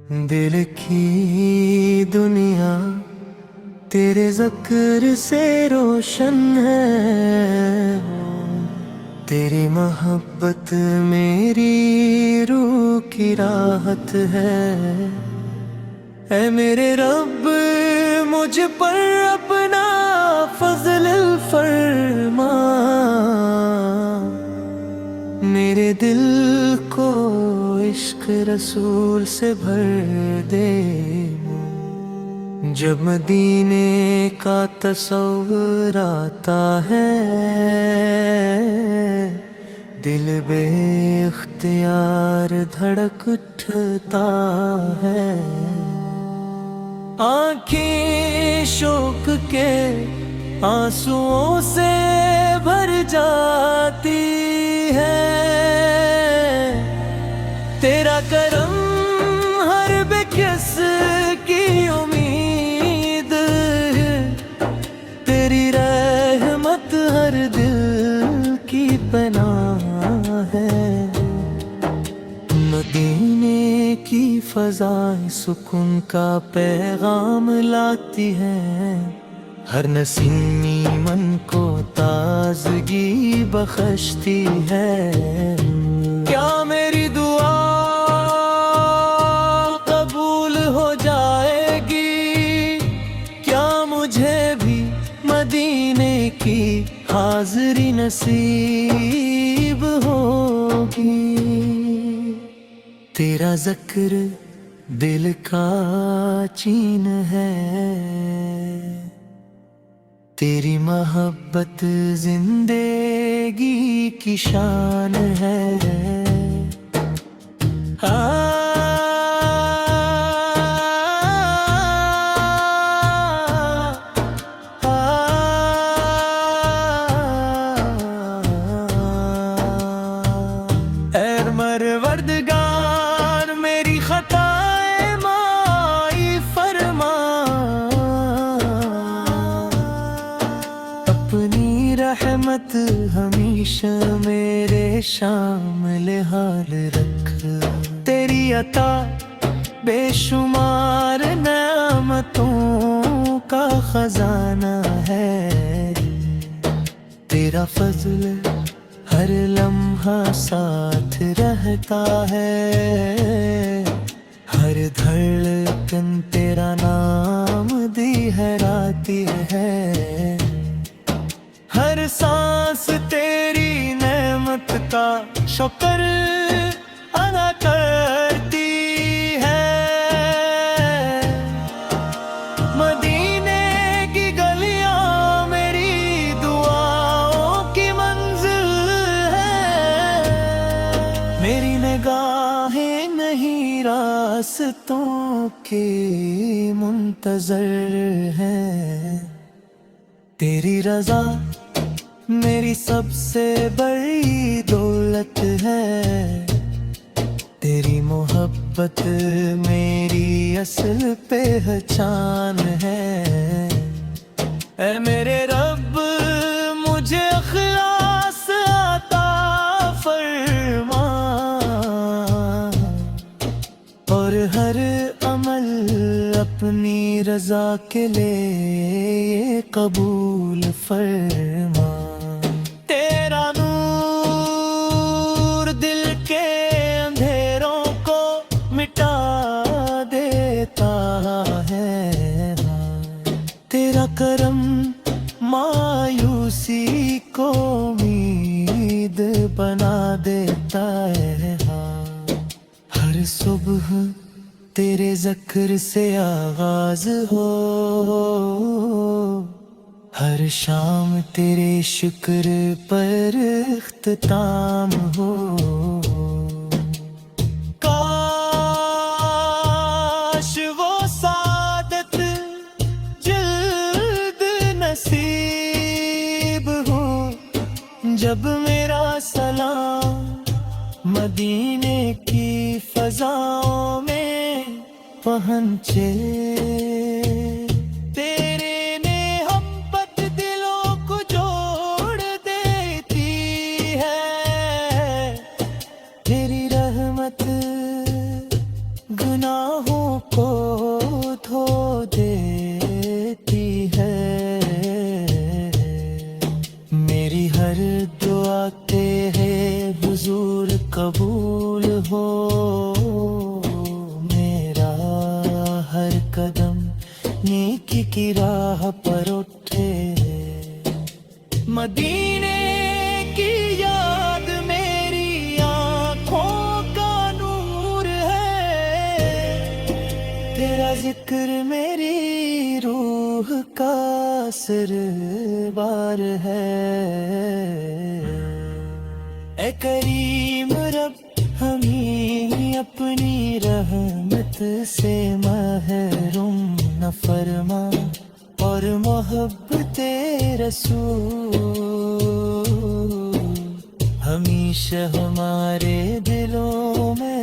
दिल की दुनिया तेरे ज़िक्र से रोशन है। तेरी मोहब्बत मेरी रूह की राहत है। ऐ मेरे रब मुझ पर अपना फज़ल फरमा, मेरे दिल को इश्क रसूल से भर दे। जब मदीने का तस्वुर आता है, दिल बेख्तियार धड़क उठता है। आँखें शौक के आंसुओं से भर जाती है। तेरा करम हर बेकस की उम्मीद है। तेरी रहमत हर दिल की पनाह है। मदीने की फ़ज़ाएं सुकून का पैगाम लाती हैं। हर नसीमी मन को ताज़गी बख्शती है। क्या मेरी दुआ कबूल हो जाएगी? क्या मुझे भी मदीने की हाज़री नसीब होगी? तेरा ज़िक्र दिल का चीन है। तेरी मोहब्बत जिंदगी की शान है। परवरदिगार मेरी खताए माई फरमा, अपनी रहमत हमेशा मेरे शामिल हाल रख। तेरी अता बेशुमार नेमतों का खजाना है। तेरा फजल हर लम्हा साथ रहता है। हर धड़कन तेरा नाम दिहराती है। हर सांस तेरी नेमत का शुक्र अदा करती है। मदीने की गलियां मेरी दुआओं की मंजिल है। मेरी निगाहें नहीं रास्तों के मुंतज़र हैं। तेरी रज़ा मेरी सबसे बड़ी दौलत है। तेरी मोहब्बत मेरी असल पहचान है। ऐ मेरे रब मुझे इख़लास अता फरमा, और हर अमल अपनी रज़ा के लिए कबूल फरमा। तेरा नूर दिल के अंधेरों को मिटा देता है। तेरा करम मायूसी को उम्मीद बना देता है। हर सुबह तेरे ज़िक्र से आगाज़ हो, हर शाम तेरे शुक्र पर इख्तिताम हो। काश वो सादत जल्द नसीब हो, जब मेरा सलाम मदीने की फ़ज़ाओं में पहुँचे। तेरे नेहब्बत दिलों को जोड़ देती है। तेरी रहमत गुनाहों को धो देती है। मेरी हर दुआ के है हुजूर कबूल हो, मेरा हर कदम नेकी की राह पर उठे। मदीने की याद मेरी आँखों का नूर है, तेरा जिक्र मेरी रूह का सिरबार है। ए करीम रब हमें अपनी रहमत से महरूम न फरमा, और मोहब्बते रसूल हमेशा हमारे दिलों में